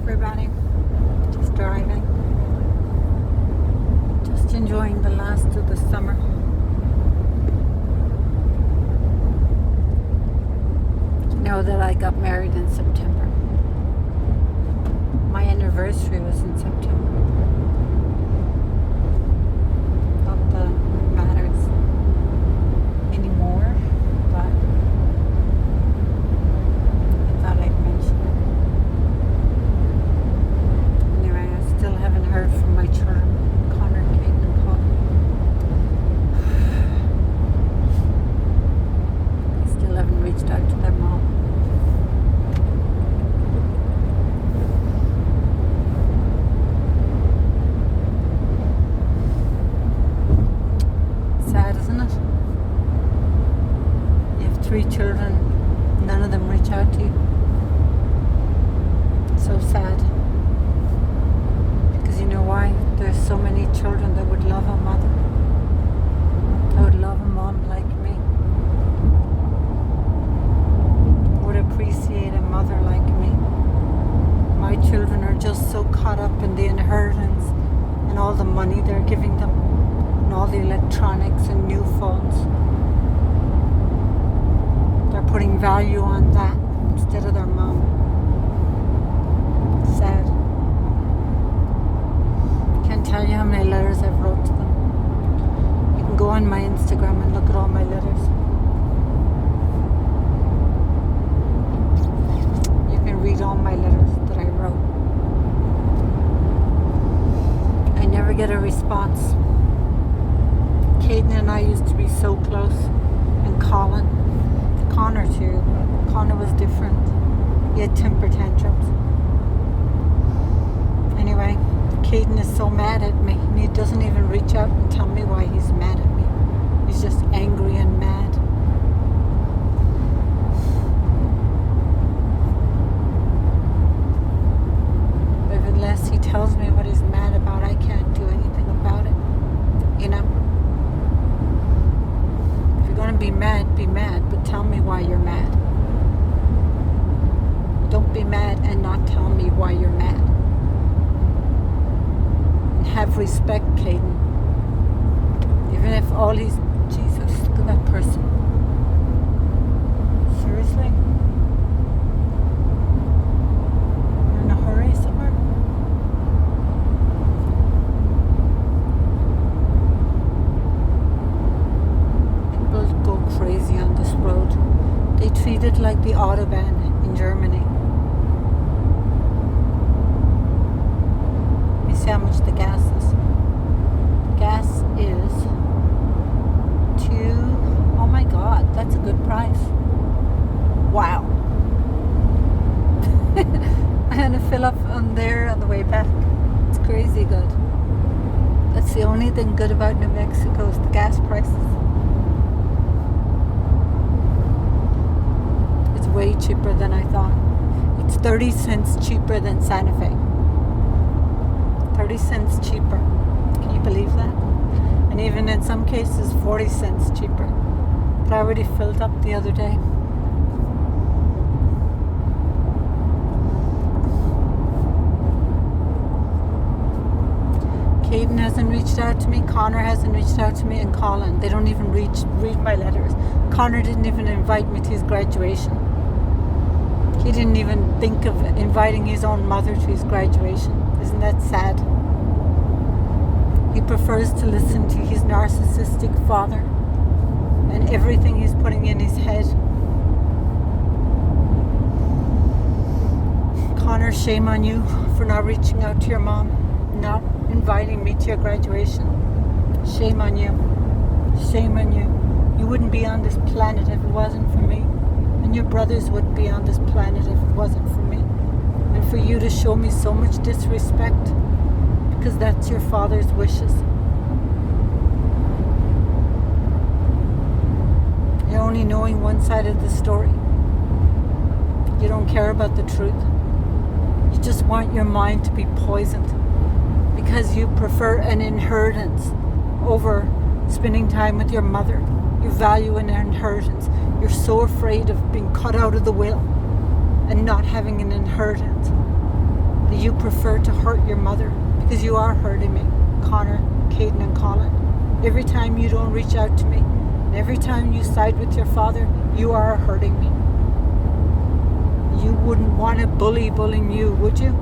everybody. Just driving. Just enjoying the last of the summer. You know that I got married in September. My anniversary was in September. Not that it matters anymore, but I thought I'd mention it. Anyway, I still haven't heard from my children, Connor, Kate, and Colin. I still haven't reached out to their mom. Sad, isn't it? You have 3 children, none of them reach out to you. So sad. Because you know why? There's so many children that would love a mother. That would love a mom like me. Would appreciate a mother like me. My children are just so caught up in the inheritance and all the money they're giving them. And all the electronics and new phones. They're putting value on that instead of their mom. Sad. Can't tell you how many letters I've wrote to them. You can go on my Instagram and look at all my letters. You can read all my letters that I wrote. I never get a response. Caden and I used to be so close, and Colin, Connor too, but Connor was different. He had temper tantrums. Anyway, Caden is so mad at me, and he doesn't even reach out and tell me why he's mad at me. He's just angry and mad. But unless he tells me what he's mad about, I can't do anything about it. You know? Be mad, but tell me why you're mad. Don't be mad and not tell me why you're mad. And have respect, Caden. Even if all he's... Jesus, look at that person. Seriously? You're in a hurry somewhere? Crazy on this road. They treat it like the Autobahn in Germany. Let me see how much the gas is. Gas is oh my god, that's a good price. Wow. I'm gonna fill up on there on the way back. It's crazy good. That's the only thing good about New Mexico is the gas prices. Way cheaper than I thought. It's 30 cents cheaper than Santa Fe. 30 cents cheaper. Can you believe that? And even in some cases 40 cents cheaper. But I already filled up the other day. Caden hasn't reached out to me, Connor hasn't reached out to me, and Colin. They don't even read my letters. Connor didn't even invite me to his graduation. He didn't even think of inviting his own mother to his graduation. Isn't that sad? He prefers to listen to his narcissistic father and everything he's putting in his head. Connor, shame on you for not reaching out to your mom, not inviting me to your graduation. Shame on you. Shame on you. You wouldn't be on this planet if it wasn't for me. And your brothers wouldn't be on this planet if it wasn't for me. And for you to show me so much disrespect because that's your father's wishes. You're only knowing one side of the story. You don't care about the truth. You just want your mind to be poisoned because you prefer an inheritance over spending time with your mother. You value an inheritance. You're so afraid of being cut out of the will and not having an inheritance that you prefer to hurt your mother, because you are hurting me, Connor, Caden and Colin. Every time you don't reach out to me, and every time you side with your father, you are hurting me. You wouldn't want a bullying you, would you?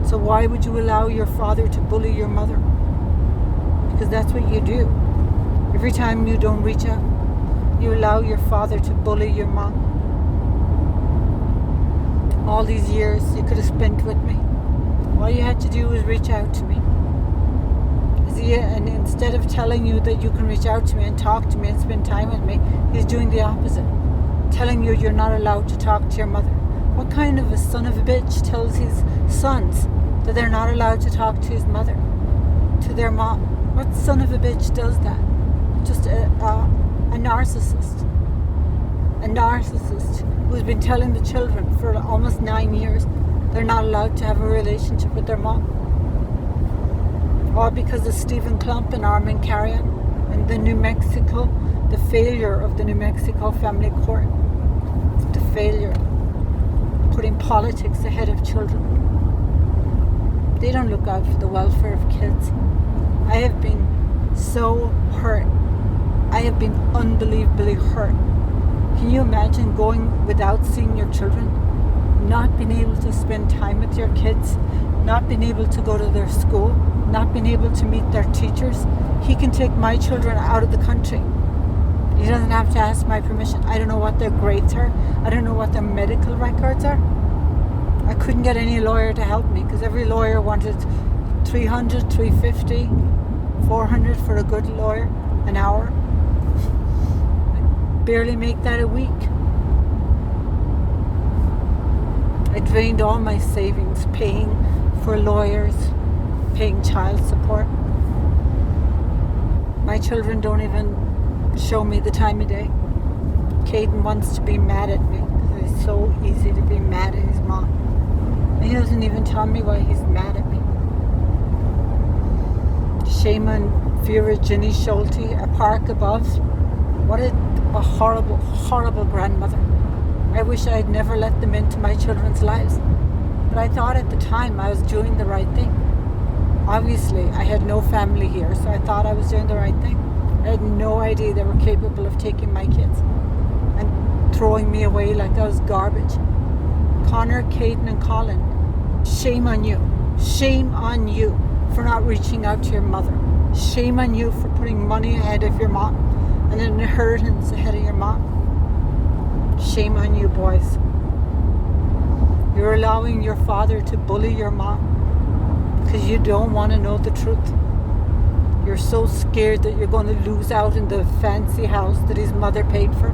So why would you allow your father to bully your mother? Because that's what you do. Every time you don't reach out, you allow your father to bully your mom. All these years you could have spent with me. All you had to do was reach out to me. And instead of telling you that you can reach out to me and talk to me and spend time with me, he's doing the opposite. Telling you you're not allowed to talk to your mother. What kind of a son of a bitch tells his sons that they're not allowed to talk to his mother, to their mom? What son of a bitch does that? Just a narcissist. A narcissist who's been telling the children for almost 9 years they're not allowed to have a relationship with their mom. All because of Stephen Klump and Armond Carion and the New Mexico, the failure of the New Mexico family court. The failure. Putting politics ahead of children. They don't look out for the welfare of kids. I have been so hurt. I have been unbelievably hurt. Can you imagine going without seeing your children? Not being able to spend time with your kids? Not being able to go to their school? Not being able to meet their teachers? He can take my children out of the country. He doesn't have to ask my permission. I don't know what their grades are. I don't know what their medical records are. I couldn't get any lawyer to help me because every lawyer wanted $300, $350, $400 for a good lawyer an hour. I barely make that a week. I drained all my savings paying for lawyers, paying child support. My children don't even show me the time of day. Caden wants to be mad at me because it's so easy to be mad at his mom. And he doesn't even tell me why he's mad at me. Shame on Vera, Jennie, Shulte, a park above. What a horrible, horrible grandmother. I wish I had never let them into my children's lives. But I thought at the time I was doing the right thing. Obviously, I had no family here, so I thought I was doing the right thing. I had no idea they were capable of taking my kids and throwing me away like I was garbage. Connor, Caden and Colin, shame on you. Shame on you for not reaching out to your mother. Shame on you for putting money ahead of your mom and an inheritance ahead of your mom. Shame on you, boys. You're allowing your father to bully your mom because you don't want to know the truth. You're so scared that you're going to lose out in the fancy house that his mother paid for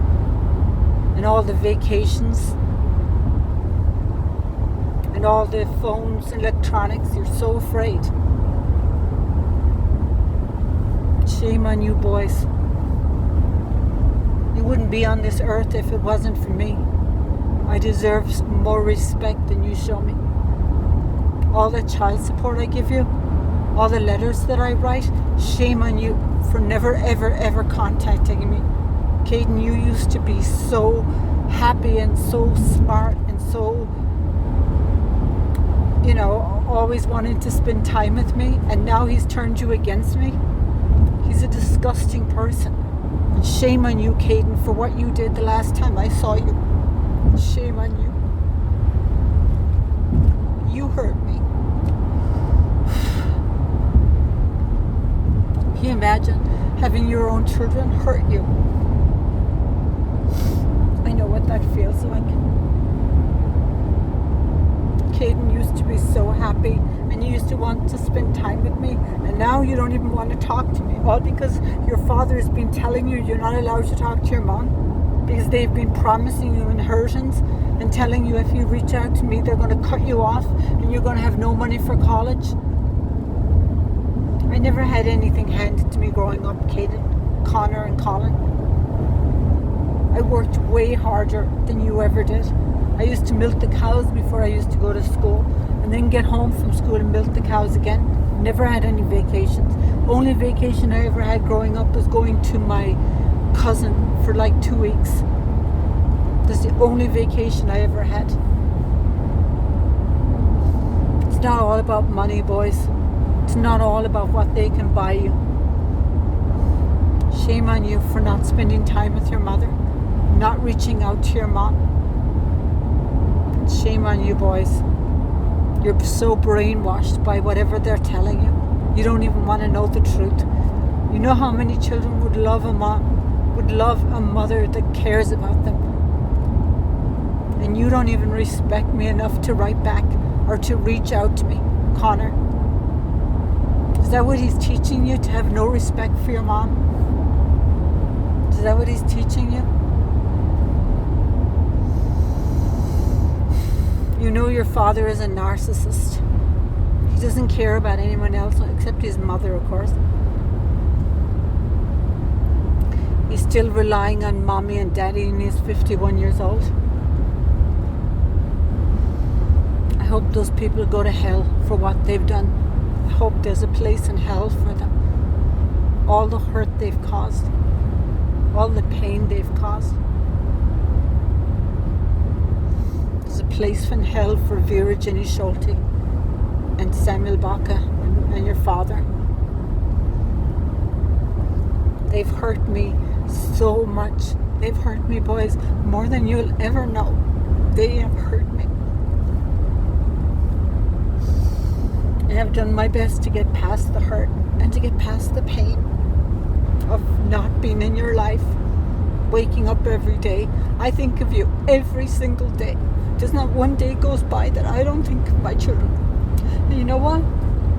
and all the vacations and all the phones and electronics. You're so afraid. Shame on you, boys. You wouldn't be on this earth if it wasn't for me. I deserve more respect than you show me. All the child support I give you, all the letters that I write, shame on you for never, ever, ever contacting me. Caden, you used to be so happy and so smart and so, always wanting to spend time with me, and now he's turned you against me. He's a disgusting person. And shame on you, Caden, for what you did the last time I saw you. Shame on you. You hurt me. Can you imagine having your own children hurt you? I know what that feels like. Caden used to be so happy and you used to want to spend time with me, and now you don't even want to talk to me, all because your father has been telling you you're not allowed to talk to your mom because they've been promising you inheritance and telling you if you reach out to me they're going to cut you off and you're going to have no money for college. I never had anything handed to me growing up, Caden, Connor and Colin. I worked way harder than you ever did. I used to milk the cows before I used to go to school and then get home from school and milk the cows again. Never had any vacations. Only vacation I ever had growing up was going to my cousin for like 2 weeks. That's the only vacation I ever had. It's not all about money, boys. It's not all about what they can buy you. Shame on you for not spending time with your mother, not reaching out to your mom. Shame on you, boys. You're so brainwashed by whatever they're telling you. You don't even want to know the truth. You know how many children would love a mom, would love a mother that cares about them. And you don't even respect me enough to write back or to reach out to me, Connor. Is that what he's teaching you, to have no respect for your mom? Is that what he's teaching you? You know your father is a narcissist. He doesn't care about anyone else except his mother, of course. He's still relying on mommy and daddy, and he's 51 years old. I hope those people go to hell for what they've done. I hope there's a place in hell for them. All the hurt they've caused, all the pain they've caused. There's a place in hell for Vera, Jennie, Shulte, and Samuel Baca, and your father. They've hurt me so much. They've hurt me, boys, more than you'll ever know. They have hurt me. I have done my best to get past the hurt and to get past the pain of not being in your life. Waking up every day, I think of you every single day. There's not one day goes by that I don't think of my children. And you know what?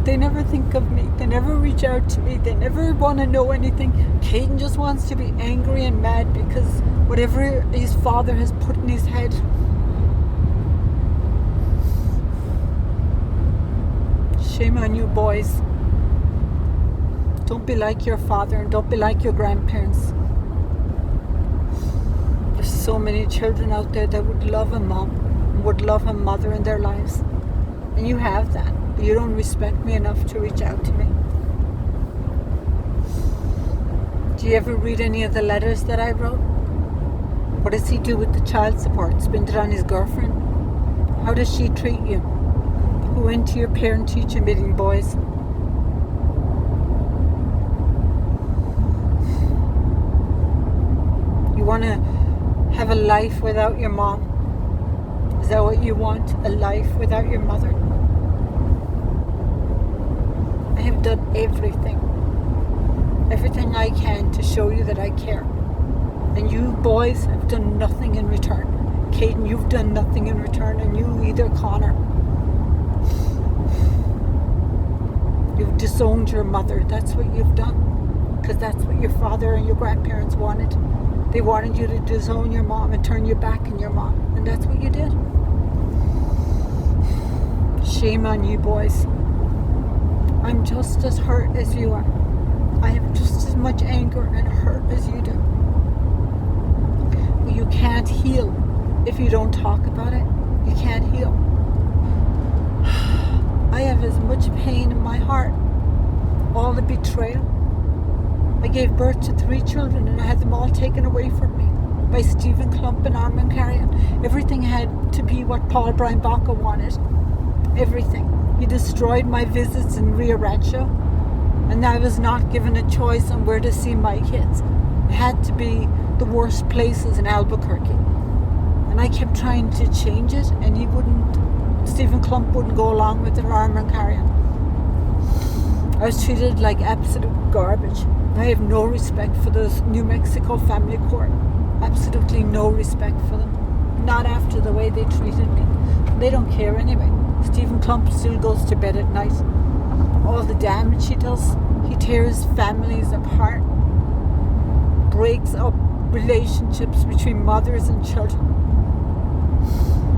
They never think of me. They never reach out to me. They never want to know anything. Caden just wants to be angry and mad because whatever his father has put in his head. Shame on you, boys. Don't be like your father and don't be like your grandparents. There's so many children out there that would love a mom and would love a mother in their lives. And you have that. But you don't respect me enough to reach out to me. Do you ever read any of the letters that I wrote? What does he do with the child support? Spend it on his girlfriend? How does she treat you? Who went to your parent-teacher meeting, boys? You want to have a life without your mom? Is that what you want? A life without your mother? I have done everything I can to show you that I care. And you boys have done nothing in return. Caden, you've done nothing in return, and you either, Connor. You've disowned your mother. That's what you've done. Because that's what your father and your grandparents wanted. They wanted you to disown your mom and turn your back on your mom. And that's what you did. Shame on you, boys. I'm just as hurt as you are. I have just as much anger and hurt as you do. But you can't heal if you don't talk about it. You can't heal. I have as much pain in my heart. All the betrayal. I gave birth to 3 children and I had them all taken away from me by Stephen, Klump and Armond, Carion. Everything had to be what Paul Brian Baca wanted. Everything. He destroyed my visits in Rio Rancho, and I was not given a choice on where to see my kids. It had to be the worst places in Albuquerque. And I kept trying to change it, and he wouldn't. Stephen Klump wouldn't go along with it, or Armond Carion. I was treated like absolute garbage. I have no respect for the New Mexico family court. Absolutely no respect for them. Not after the way they treated me. They don't care anyway. Stephen Klump still goes to bed at night. All the damage he does, he tears families apart, breaks up relationships between mothers and children.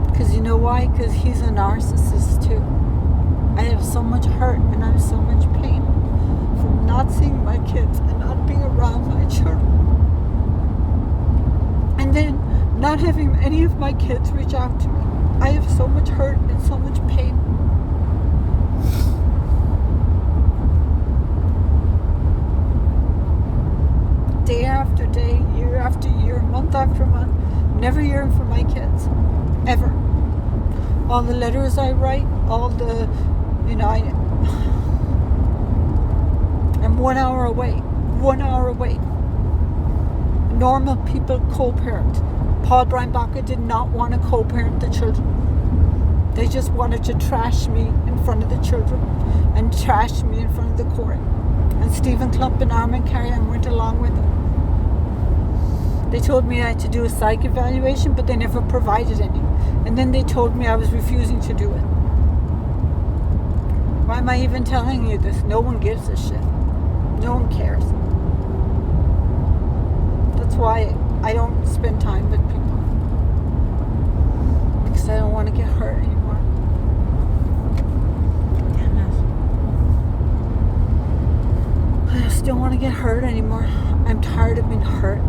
Because you know why? Because he's a narcissist too. I have so much hurt and I have so much pain from not seeing my kids and not being around my children. And then not having any of my kids reach out to me. I have so much hurt and so much pain. Day after day, year after year, month after month, never hearing from my kids. Ever. All the letters I write, all the You know, I'm 1 hour away. 1 hour away. Normal people co-parent. Paul Brian Baca did not want to co-parent the children. They just wanted to trash me in front of the children and trash me in front of the court. And Stephen, Klump and Armond, Carion went along with it. They told me I had to do a psych evaluation, but they never provided any. And then they told me I was refusing to do it. Why am I even telling you this? No one gives a shit. No one cares. That's why I don't spend time with people. Because I don't want to get hurt anymore. Damn it. I just don't want to get hurt anymore. I'm tired of being hurt.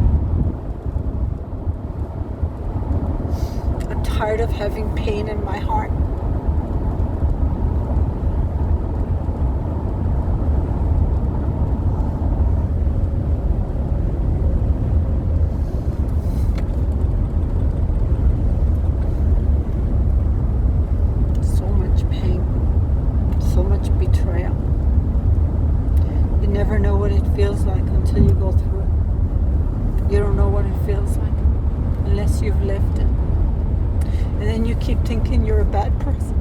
I'm tired of having pain in my heart. So much pain. So much betrayal. You never know what it feels like until you go through it. You don't know what it feels like unless you've lived it. And then you keep thinking you're a bad person.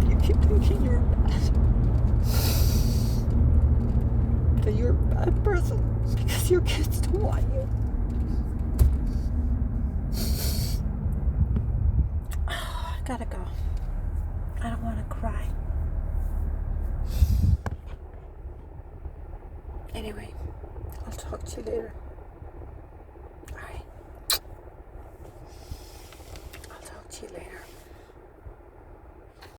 You keep thinking you're bad. That you're a bad person because your kids don't want you. I gotta go. I don't want to cry. Anyway, I'll talk to you later.